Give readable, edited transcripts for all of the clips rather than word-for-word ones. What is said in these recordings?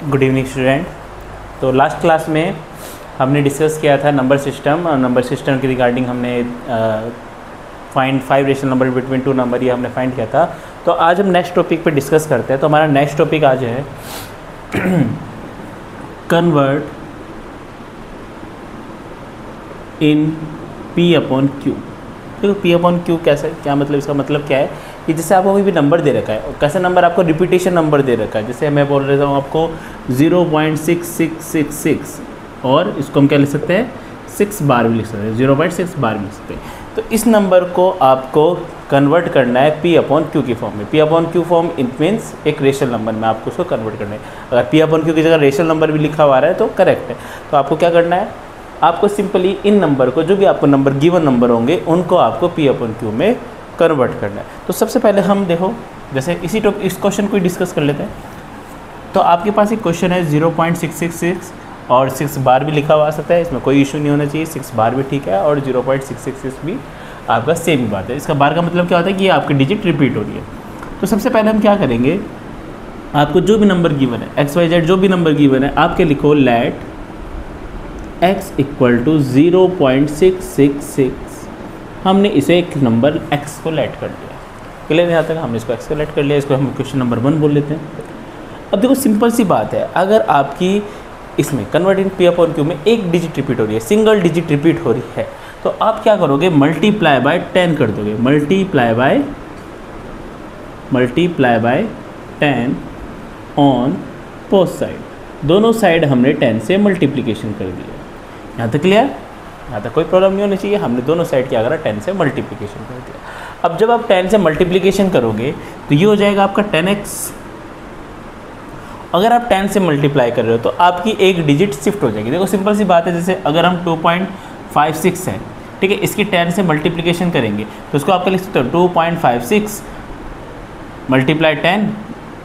Good evening student. तो last class में हमने डिस्कस किया था नंबर सिस्टम, और नंबर सिस्टम के रिगार्डिंग हमने find 5 rational number between 2 number, ये हमने फाइंड किया था। तो आज हम नेक्स्ट टॉपिक पे डिस्कस करते हैं। तो हमारा नेक्स्ट टॉपिक आज है convert in P upon Q। देखो P अपॉन Q कैसे, क्या मतलब, इसका मतलब क्या है कि जैसे आपको कोई भी नंबर दे रखा है और कैसा नंबर आपको रिपीटेशन नंबर दे रखा है। जैसे मैं बोल रहा हूँ आपको 0.6666 और इसको हम क्या लिख सकते हैं, 6 बार भी लिख सकते हैं, 0.6 बार भी लिख सकते हैं। तो इस नंबर को आपको कन्वर्ट करना है P अपॉन Q की फॉर्म में। P upon Q form it means एक रेशनल नंबर में आपको उसको कन्वर्ट करना है। अगर P अपॉन Q की जगह रेशनल नंबर भी लिखा हुआ है तो करेक्ट है। तो आपको क्या करना है, आपको सिंपली इन नंबर को, जो भी आपको नंबर गिवन नंबर होंगे, उनको आपको P अपॉन Q में कन्वर्ट करना है। तो सबसे पहले हम देखो, जैसे इस क्वेश्चन को डिस्कस कर लेते हैं। तो आपके पास एक क्वेश्चन है 0.666 और 6 बार भी लिखा हुआ आ सकता है, इसमें कोई इशू नहीं होना चाहिए। 6 बार भी ठीक है और 0.666 भी आपका सेम ही बात है। इसका बार का मतलब क्या होता है कि ये आपकी डिजिट रिपीट हो रही है। तो सबसे पहले हम क्या करेंगे, आपको जो भी नंबर गिवन है, XYZ जो भी नंबर गिवन है, आपके लिखो लेट x इक्वल टू 0.666। हमने इसे एक नंबर x को लेट कर लिया। क्लियर यहाँ तक हमने इसको x को लेट कर लिया। इसको हम क्वेश्चन नंबर 1 बोल लेते हैं। अब देखो सिंपल सी बात है, अगर आपकी इसमें convert in P upon Q में एक डिजिट रिपीट हो रही है, सिंगल डिजिट रिपीट हो रही है, तो आप क्या करोगे, मल्टीप्लाई बाय 10 कर दोगे। Multiply by 10 on both side. दोनों साइड हमने 10 से मल्टीप्लिकेशन कर दिया। यहाँ तक क्लियर, यहाँ तक कोई प्रॉब्लम नहीं होनी चाहिए। हमने दोनों साइड क्या करा, 10 से मल्टीप्लिकेशन कर दिया। अब जब आप 10 से मल्टीप्लिकेशन करोगे तो ये हो जाएगा आपका 10x। अगर आप 10 से मल्टीप्लाई कर रहे हो तो आपकी एक डिजिट शिफ्ट हो जाएगी। देखो सिंपल सी बात है, जैसे अगर हम 2.56 है, ठीक है, इसकी 10 से मल्टीप्लिकेशन करेंगे तो उसको आपका लिख सकते हो 2.56 मल्टीप्लाई 10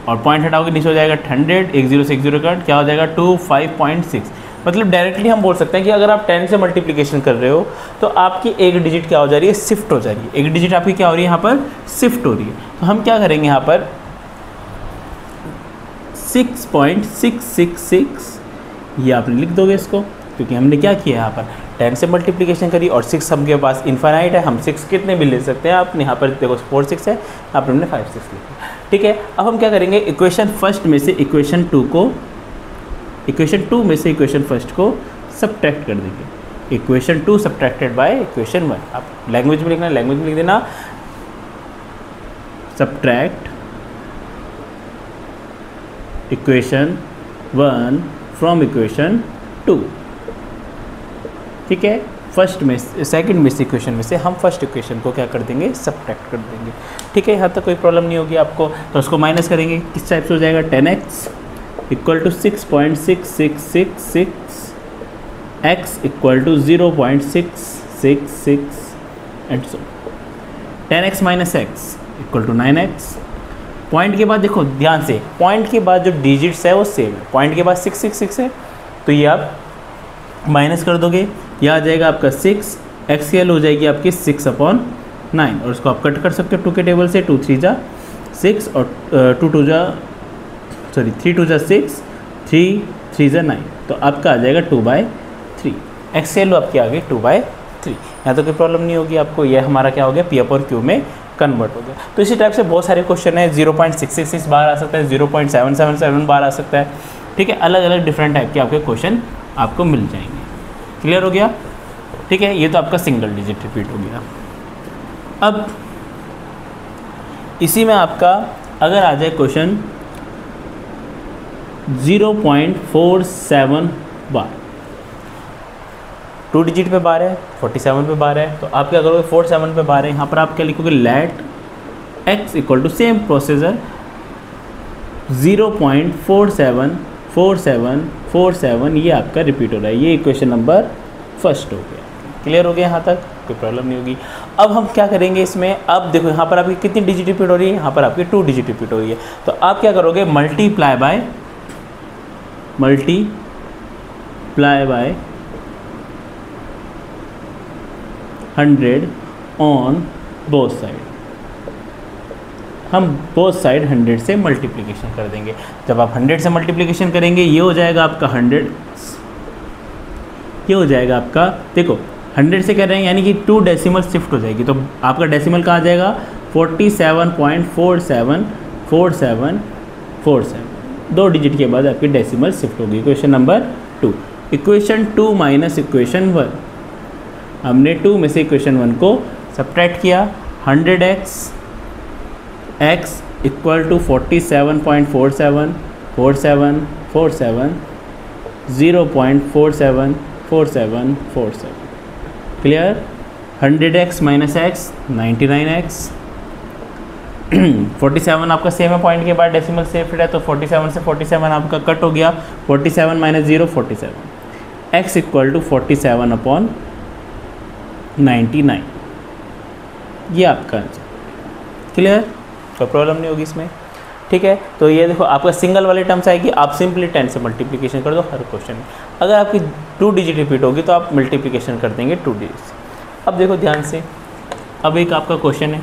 और पॉइंट हटाओगे नीचे हो जाएगा 100, एक 0 से एक 0 कट, क्या हो जाएगा 25.6। मतलब डायरेक्टली हम बोल सकते हैं कि अगर आप 10 से मल्टीप्लिकेशन कर रहे हो तो आपकी एक डिजिट क्या हो जा रही है, शिफ्ट हो जा रही है। एक डिजिट आपकी क्या हो रही है, यहाँ पर शिफ्ट हो रही है। तो हम क्या करेंगे, यहाँ पर 6.666 ये आपने लिख दोगे इसको, क्योंकि हमने क्या किया यहाँ पर 10 से मल्टीप्लिकेशन करी और 6 हमके पास इनफाइनाइट है, हम 6 कितने भी ले सकते हैं। आप यहाँ पर देखो 4 6 है, यहाँ पर हमने 5 6 लिखा, ठीक है। अब हम क्या करेंगे, इक्वेशन फर्स्ट में से इक्वेशन 2 को सब्ट्रैक्ट कर देंगे। Equation 2 subtracted by equation 1। आप लैंग्वेज में लिखना है, लैंग्वेज में लिख देना, सब्ट्रैक्ट इक्वेशन 1 फ्रॉम इक्वेशन 2, ठीक है। फर्स्ट में सेकंड में से इक्वेशन में से हम फर्स्ट इक्वेशन को क्या कर देंगे, सब्ट्रैक्ट कर देंगे, ठीक है। यहाँ तक कोई प्रॉब्लम नहीं होगी आपको। तो उसको माइनस करेंगे, किस टाइप से हो जाएगा, 10x equal to 6.666, x equal to 0.666 and so 10x minus x equal to 9x। Point के बाद देखो ध्यान से, पॉइंट के बाद जो डिजिट्स है वो सेम है। पॉइंट के बाद 666 है तो ये आप माइनस कर दोगे, यह आ जाएगा आपका 6, एक्स की वैल्यू हो जाएगी आपकी 6 अपॉन 9, और उसको आप कट कर सकते हो 2 के टेबल से। 2 3 जा 6 और 3 2 जा 6, 3 3 जा 9, तो आपका आ जाएगा 2/3। एक्स की वैल्यू आपकी आ गई 2/3। यहाँ तो कोई प्रॉब्लम नहीं होगी आपको। यह हमारा क्या हो गया, P अपॉन Q में कन्वर्ट हो गया। तो इसी टाइप से बहुत सारे क्वेश्चन है। 0.666 बार आ सकता है, 0.777 बार आ सकता है, ठीक है। अलग अलग डिफरेंट टाइप के आपके क्वेश्चन आपको मिल जाएंगे। क्लियर हो गया, ठीक है। ये तो आपका सिंगल डिजिट रिपीट हो गया। अब इसी में आपका अगर आ जाए क्वेश्चन 0.47 बार, 2 डिजिट पे बार है, 47 पे बार है, तो आप क्या करोगे, 47 पे बार है, यहाँ पर आप क्या लिखोगे, let x equal to same procedure 0.474747 ये आपका रिपीट हो रहा है। ये इक्वेशन नंबर फर्स्ट हो गया। क्लियर हो गया, यहाँ तक कोई प्रॉब्लम नहीं होगी। अब हम क्या करेंगे इसमें, अब देखो यहाँ पर आपकी कितनी डिजिट रिपीट हो रही है, यहाँ पर आपकी 2 डिजिट रिपीट हो रही है। तो आप क्या करोगे, multiply by 100 on both side. हम बोथ साइड 100 से मल्टीप्लिकेशन कर देंगे। जब आप 100 से मल्टीप्लिकेशन करेंगे ये हो जाएगा आपका 100, ये हो जाएगा आपका, देखो 100 से कर रहे हैं यानी कि 2 डेसिमल शिफ्ट हो जाएगी, तो आपका डेसिमल कहाँ आ जाएगा 47.474747, 2 डिजिट के बाद आपकी डेसिमल शिफ्ट होगी। Equation number 2। Equation 2 minus equation 1, हमने 2 में से इक्वेशन 1 को सब्ट्रैक्ट किया। 100x x equal to 47.474747 0.474747, clear. 100x minus X 99x, 47 आपका सेम है, पॉइंट के बाद डेसिमल सेफ्ट है, तो 47 से 47 आपका कट हो गया, 47 माइनस 0 47, x इक्वल टू 47/99, ये आपका आंसर, क्लियर, कोई प्रॉब्लम नहीं होगी इसमें, ठीक है। तो ये देखो आपका सिंगल वाले टर्म्स आएगी, आप सिंपली 10 से मल्टीप्लिकेशन कर दो हर क्वेश्चन में। अगर आपकी 2 डिजिट रिपीट होगी तो आप मल्टीप्लिकेशन कर देंगे 2 डिजिट से। अब देखो ध्यान से, अब एक आपका क्वेश्चन है,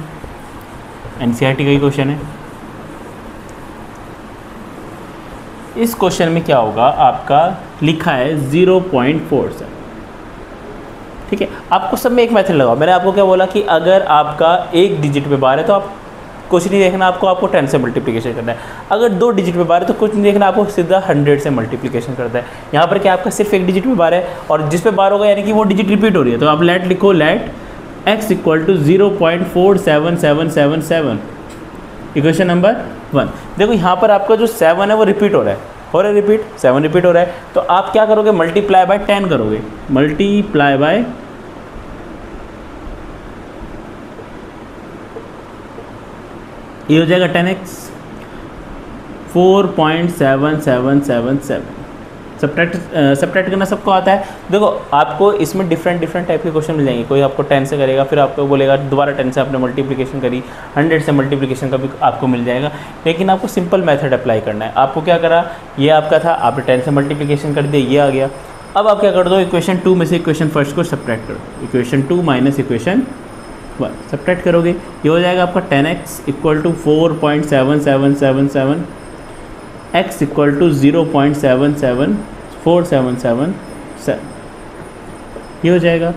एनसीईआरटी का ही क्वेश्चन है। इस क्वेश्चन में क्या होगा, आपका लिखा है 0.47, ठीक है। आपको सब में एक मेथड लगाओ, मैंने आपको क्या बोला कि अगर आपका एक डिजिट पे बार है तो आप कुछ नहीं देखना, आपको 10 से मल्टीप्लिकेशन करना है। अगर 2 डिजिट पे बार है तो कुछ नहीं देखना, आपको सीधा 100 से मल्टीप्लिकेशन करना है। यहाँ पर क्या आपका सिर्फ एक डिजिट पे बार है और जिस पे बार होगा यानी कि वो डिजिट रिपीट हो रही है, तो आप लेट लिखो, let x equal to 0.47777, equation number 1। देखो यहाँ पर आपका जो 7 है वो रिपीट हो रहा है, रिपीट 7 रिपीट हो रहा है, तो आप क्या करोगे, मल्टीप्लाई बाय 10 करोगे, मल्टीप्लाई बाय ये हो जाएगा 10x 4.7777, सब्ट्रैक्ट करना सबको आता है। देखो आपको इसमें डिफरेंट टाइप के क्वेश्चन मिल जाएंगे, कोई आपको 10 से करेगा, फिर आपको बोलेगा दोबारा 10 से आपने मल्टीप्लिकेशन करी, 100 से मल्टीप्लिकेशन का भी आपको मिल जाएगा, लेकिन आपको सिंपल मेथड अप्लाई करना है। आपको क्या करा, ये आपका था, आपने 10 से मल्टीप्लिकेशन कर दिया, ये आ गया। अब आप क्या कर दो, इक्वेशन 2 में से इक्वेशन फर्स्ट को सब्ट्रैक्ट करो, इक्वेशन 2 माइनस इक्वेशन 1 सब्ट्रैक्ट करोगे, ये हो जाएगा आपका 10x equal to 4.7777, x equal to 0.774777, ये हो जाएगा,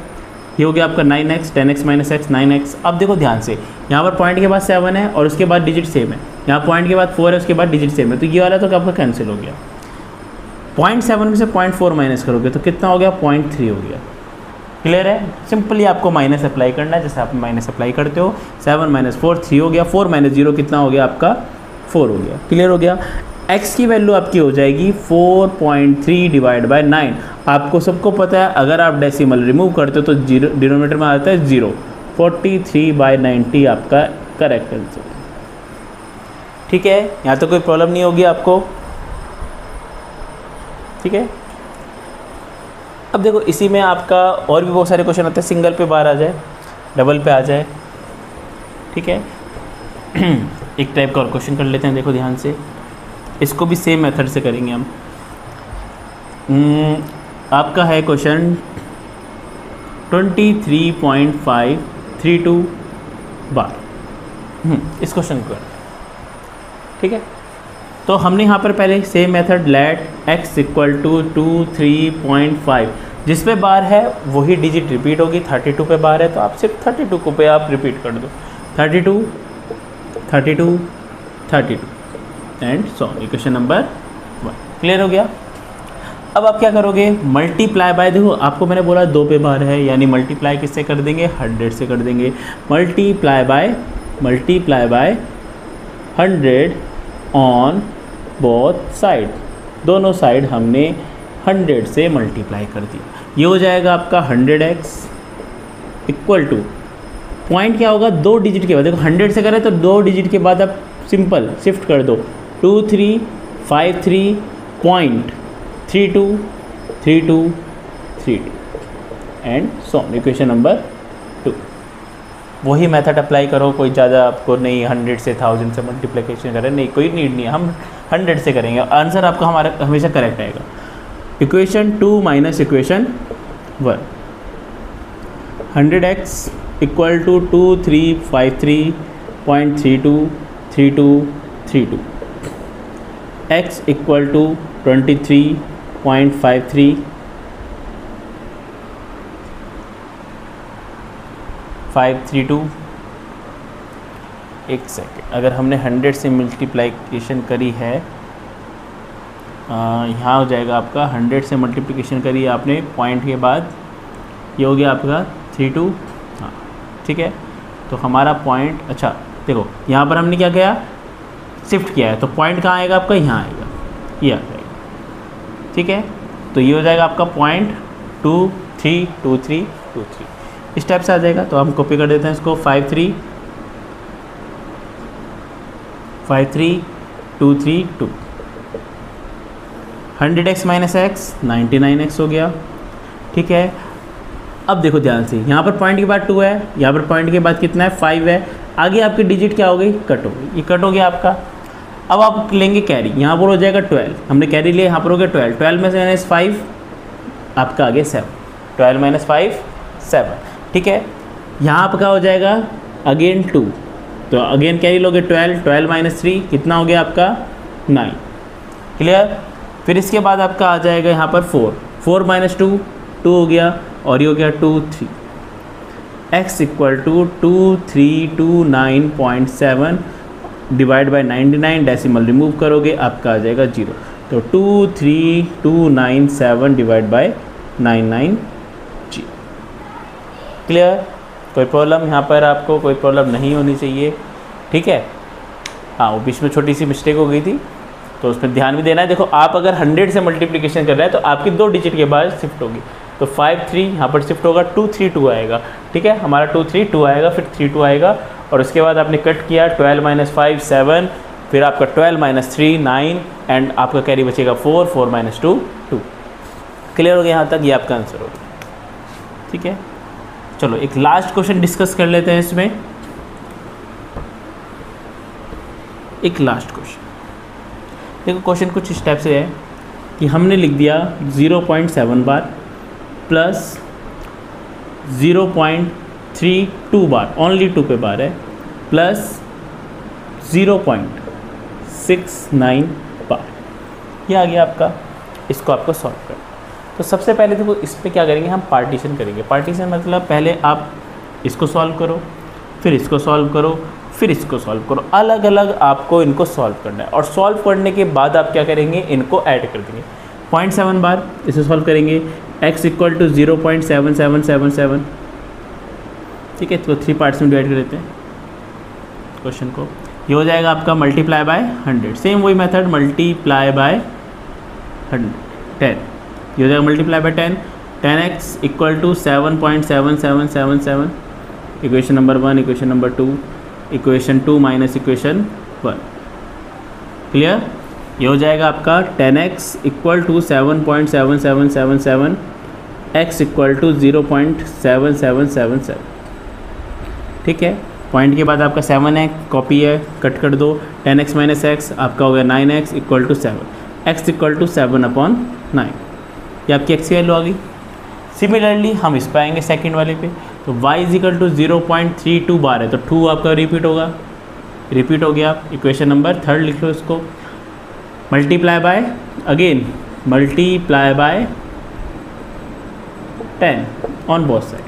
ये हो गया आपका 9x, 10x minus x 9x। अब देखो ध्यान से, यहाँ पर पॉइंट के बाद 7 है और उसके बाद डिजिट सेम है, यहाँ पॉइंट के बाद 4 है उसके बाद डिजिट सेम है, तो ये वाला तो आपका कैंसिल हो गया। 0.7 में से 0.4 माइनस करोगे तो कितना हो गया, 0.3 हो गया, क्लियर है। सिंपली आपको माइनस अप्लाई करना है, जैसे आप माइनस अप्लाई करते हो, 7 माइनस 4 3 हो गया, 4 माइनस 0 कितना हो गया आपका 4 हो गया, क्लियर हो गया। x की वैल्यू आपकी हो जाएगी 4.3 डिवाइड बाय 9। आपको सबको पता है अगर आप डेसिमल रिमूव करते हो तो जीरो डिनोमिनेटर में आता है 0, 43/90 आपका करेक्ट आंसर, ठीक है। यहाँ तो कोई प्रॉब्लम नहीं होगी आपको, ठीक है। अब देखो इसी में आपका और भी बहुत सारे क्वेश्चन आते हैं, सिंगल पे बार आ जाए, डबल पे आ जाए, ठीक है। एक टाइप का और क्वेश्चन कर लेते हैं, देखो ध्यान से, इसको भी सेम मेथड से करेंगे हम। आपका है क्वेश्चन 23.532 बार, इस क्वेश्चन को, ठीक है। तो हमने यहाँ पर पहले same method, let x equal to 23.5, जिस पे बार है वही डिजिट रिपीट होगी, 32 पे बार है तो आप सिर्फ 32 को पे आप रिपीट कर दो, 32 32 32 and so equation number 1, clear हो गया। अब आप क्या करोगे, मल्टीप्लाई बाय, देखो आपको मैंने बोला 2 पे बार है, यानी मल्टीप्लाई किससे कर देंगे, 100 से कर देंगे, multiply by 100 on both side, दोनों साइड हमने 100 से मल्टीप्लाई कर दिया, ये हो जाएगा आपका 100x इक्वल टू, पॉइंट क्या होगा 2 डिजिट के बाद, देखो 100 से करें तो 2 डिजिट के बाद आप सिंपल शिफ्ट कर दो, 2353.323232 एंड सो इक्वेशन नंबर 2। वही मेथड अप्लाई करो, कोई ज़्यादा आपको नहीं 100 से 1000 से मल्टीप्लिकेशन करें, नहीं कोई नीड नहीं है, हम 100 से करेंगे, आंसर आपका हमारा हमेशा करेक्ट आएगा। Equation 2 minus equation 1, 100x equal to 2353.32 3232, x equal to 23.53 532। एक सेकेंड, अगर हमने 100 से मल्टीप्लिकेशन करी है, यहाँ हो जाएगा आपका 100 से मल्टीप्लिकेशन करी है आपने पॉइंट के बाद, ये हो गया आपका 32। हाँ ठीक है, तो हमारा पॉइंट, अच्छा देखो यहाँ पर हमने क्या किया, शिफ्ट किया है, तो पॉइंट कहाँ आएगा आपका, यहाँ आएगा, ये आ जाएगा। ठीक है, तो ये हो जाएगा आपका पॉइंट 232323 इस टाइप से आ जाएगा। तो हम कॉपी कर देते हैं इसको, 53232। 100x माइनस एक्स 99x हो गया। ठीक है, अब देखो ध्यान से, यहाँ पर पॉइंट के बाद 2 है, यहाँ पर पॉइंट के बाद कितना है, 5 है, आगे आपकी डिजिट क्या हो गई, कट हो गई, ये कट हो गया आपका। अब आप लेंगे कैरी, यहाँ पर हो जाएगा 12, हमने कैरी लिया, यहाँ पर हो गया 12 में से माइनस 5 आपका आ गया 7, 12 माइनस 5 7। ठीक है, यहाँ आपका हो जाएगा अगेन 2, तो अगेन कैरी लोगे 12 माइनस 3 कितना हो गया आपका 9। क्लियर, फिर इसके बाद आपका आ जाएगा यहाँ पर 4 माइनस 2 हो गया, और ये हो गया 2 3। x equal to 2329.7 divide by 99, decimal remove करोगे आपका आ जाएगा 0, तो 23297 डिवाइड बाई 99 जी। क्लियर, कोई प्रॉब्लम यहाँ पर, आपको कोई प्रॉब्लम नहीं होनी चाहिए। ठीक है, हाँ वो बीच में छोटी सी मिस्टेक हो गई थी, तो उस पर ध्यान भी देना है। देखो आप अगर 100 से मल्टीप्लिकेशन कर रहे हैं तो आपकी 2 डिजिट के बाद शिफ्ट होगी, तो 53 यहाँ पर शिफ्ट होगा, 232 आएगा। ठीक है, हमारा 232 आएगा, फिर 32 आएगा, और उसके बाद आपने कट किया 12 माइनस 5 7, फिर आपका 12 माइनस 3 9, एंड आपका कैरी बचेगा 4 माइनस 2 2। क्लियर हो गया यहाँ तक, ये आपका आंसर होगा। ठीक है, चलो एक लास्ट क्वेश्चन डिस्कस कर लेते हैं इसमें। एक लास्ट क्वेश्चन देखो, क्वेश्चन कुछ इस टाइप से है कि हमने लिख दिया 0.7 बार प्लस 0.32 बार, ओनली 2 पे बार है, प्लस 0.69 बार, ये आ गया आपका। इसको आपको सॉल्व करना। तो सबसे पहले देखो इस पर क्या करेंगे, हम पार्टीशन करेंगे। पार्टीशन मतलब पहले आप इसको सॉल्व करो, फिर इसको सॉल्व करो, फिर इसको सॉल्व करो, अलग अलग आपको इनको सॉल्व करना है। और सॉल्व करने के बाद आप क्या करेंगे, इनको ऐड कर देंगे। 0.7 बार इसे सॉल्व करेंगे, x इक्वल टू 0.7777। ठीक है, तो 3 पार्ट्स में डिवाइड कर देते हैं क्वेश्चन को। ये हो जाएगा आपका मल्टीप्लाई बाय 100, सेम वही मेथड, मल्टीप्लाई बाय 10। ये हो जाएगा multiply by 10, 10x equal to 7.7777। Equation number 1, equation number 2, equation 2 minus equation 1। Clear, ये हो जाएगा आपका 10x equal to 7.7777, x equal to 0.7777। ठीक है, पॉइंट के बाद आपका 7 है, कॉपी है, कट कर दो, 10x माइनस एक्स आपका हो गया 9x equal to 7, x equal to 7/9, ये आपकी x की वैल्यू आ गई। सिमिलरली हम इस पर आएंगे सेकेंड वाले पे, तो y इक्वल टू 0.32 बार है, तो 2 आपका रिपीट होगा, रिपीट हो गया। इक्वेशन नंबर 3 लिख लो इसको, multiply by, again multiply by 10 on both side,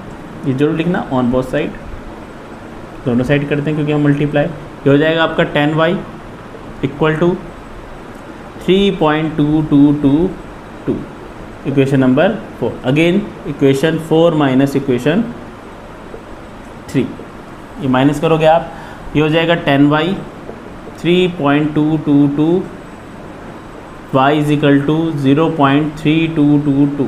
ये जरूर लिखना ऑन बोथ साइड, दोनों साइड करते हैं क्योंकि हम मल्टीप्लाई। ये हो जाएगा आपका 10y equal to 3.2222, equation number 4। Again equation 4 minus equation 3, ये माइनस करोगे आप, ये हो जाएगा 10y 3.222, y is equal to 0.3222।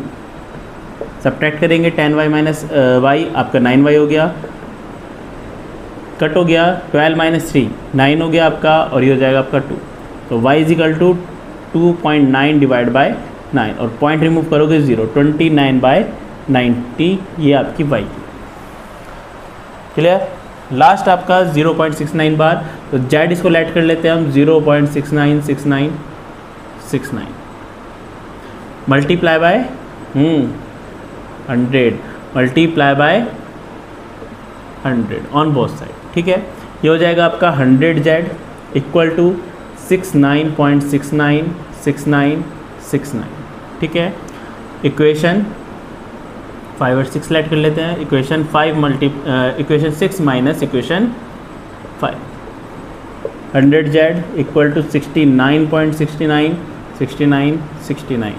Subtract करेंगे 10y माइनस y, आपका 9y हो गया, कट हो गया 12 माइनस 3 9 हो गया आपका, और ये हो जाएगा आपका 2, तो y is equal to 2.9 divide by 9, और पॉइंट रिमूव करोगे 0, 29/90, ये आपकी y की। क्लियर, लास्ट आपका 0.69 बार, तो z इसको लेट कर लेते हैं हम, 0.696969 multiply by 100, multiply by 100 on both side. ठीक है, ये हो जाएगा आपका 100z इक्वल टू 69.696969, ठीक है। इक्वेशन 5 और 6 लेट कर लेते हैं। Equation 6 minus equation 5, 100Z equal to 69.696969,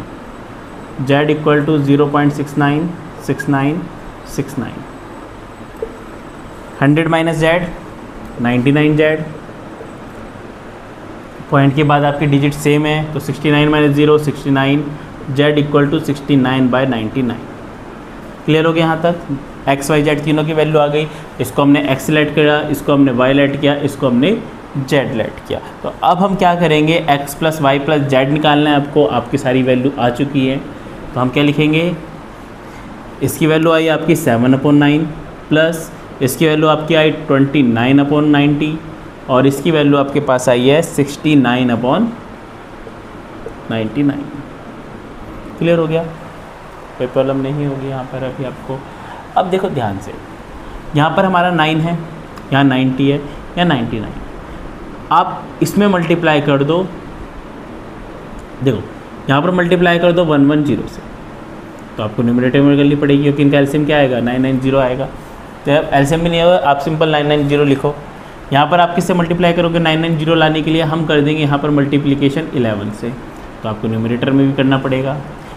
Z equal to 0.696969, 100 minus Z 99Z, point के बाद आपकी डिजिट सेम है तो 69 minus 0 69, Z equal to 69/99। Clear हो गया यहाँ तक। एक्स वाई जेड तीनों की वैल्यू आ गई। इसको हमने एक्स लेट किया, इसको हमने वाई लेट किया, इसको हमने जेड लेट किया। तो अब हम क्या करेंगे, x plus y plus z निकालना है आपको। आपकी सारी वैल्यू आ चुकी है तो हम क्या लिखेंगे, इसकी वैल्यू आई आपकी 7/9 प्लस इसकी वैल्यू आपकी आई 29/90 और इसकी वैल्यू आपके पास आई है 69/99। क्लियर हो गया, कोई प्रॉब्लम नहीं होगी यहाँ पर अभी आपको। अब देखो ध्यान से, यहाँ पर हमारा 9 है, यहाँ 90 है, या 99। आप इसमें मल्टीप्लाई कर दो, देखो यहाँ पर मल्टीप्लाई कर दो 110 से, तो आपको न्यूमरेटर में करनी पड़ेगी क्योंकि इनका एलसीएम क्या आएगा 990 आएगा। तो अब एलसीएम भी नहीं होगा, आप सिंपल 990 लिखो। यहाँ पर आप किससे मल्टीप्लाई करोगे, 990 लाने के लिए हम कर देंगे यहाँ पर मल्टीप्लिकेशन 11 से, तो आपको न्यूमरेटर में भी करना पड़ेगा।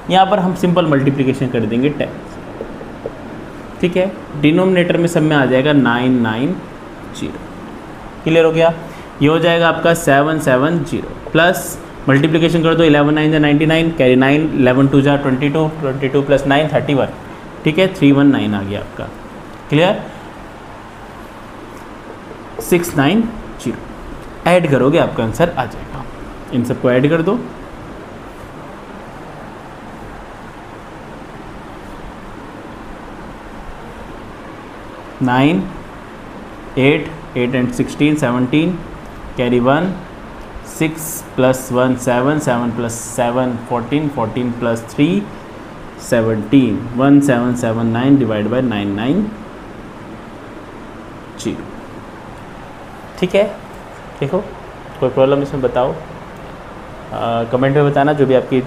यहाँ पर हम सिंपल मल्टीप्लिकेशन कर देंगे 10, ठीक है। डिनोमिनेटर में सब में आ जाएगा 990। क्लियर हो गया, ये हो जाएगा आपका 770 प्लस मल्टीप्लिकेशन कर दो 11 9 99, कैरी 9, 11 2 22, 22 प्लस 9 31, ठीक है। 319 आ गया आपका। क्लियर, 690 ऐड करोगे आपका आंसर आ जाएगा। इन सबको ऐड कर दो, nine 8 and 16 17, carry 1, 6 plus 1 7, 7 plus 7 14, 14 plus 3 17, 1779 divide by 990। ठीक है, देखो कोई प्रॉब्लम इसमें बताओ, कमेंट में बताना जो भी आपकी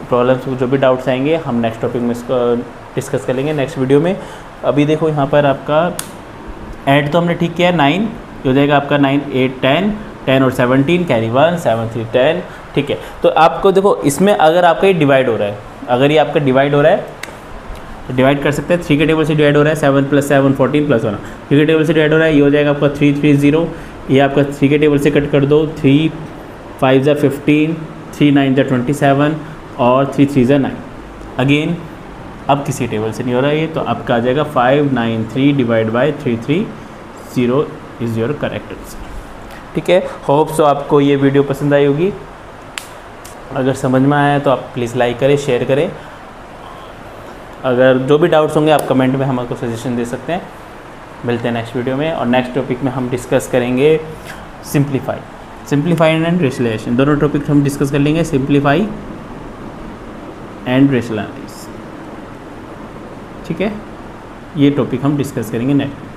प्रॉब्लम्स, जो भी डाउट्स आएंगे हम नेक्स्ट टॉपिक में इसको डिस्कस कर लेंगे नेक्स्ट वीडियो में। अभी देखो यहाँ पर आपका ऐड तो हमने ठीक किया है, 9 हो जाएगा आपका 9 8 10, 10 और 17 कैरी 1 7 3 10, ठीक है। तो आपको देखो इसमें अगर आपका ये डिवाइड हो रहा है, अगर ये आपका डिवाइड हो रहा है तो डिवाइड कर सकते हैं। 3 के टेबल से डिवाइड हो रहा है, 7 प्लस 7 14 प्लस 1, 3 के टेबल से डिवाइड हो रहा है, ये हो जाएगा आपका 330। ये आपका 3 के टेबल से कट कर दो, 3 5 ज़ा 15, 3 9 ज़ा 27 और 3 3 ज़ा 9। अगेन अब किसी टेबल से नहीं हो रहा है ये, तो आपका आ जाएगा 593 divide by 330 is your correct answer. ठीक है, होप सो आपको ये वीडियो पसंद आई होगी। अगर समझ में आया तो आप प्लीज़ लाइक करें, शेयर करें। अगर जो भी डाउट्स होंगे आप कमेंट में हमको सजेशन दे सकते हैं। मिलते हैं नेक्स्ट वीडियो में, और नेक्स्ट टॉपिक में हम डिस्कस करेंगे सिंप्लीफाई एंड रेशनलाइजेशन। दोनों टॉपिक हम डिस्कस कर लेंगे, सिंप्लीफाई एंड रेशनलाइज। ठीक है, ये टॉपिक हम डिस्कस करेंगे नेक्स्ट।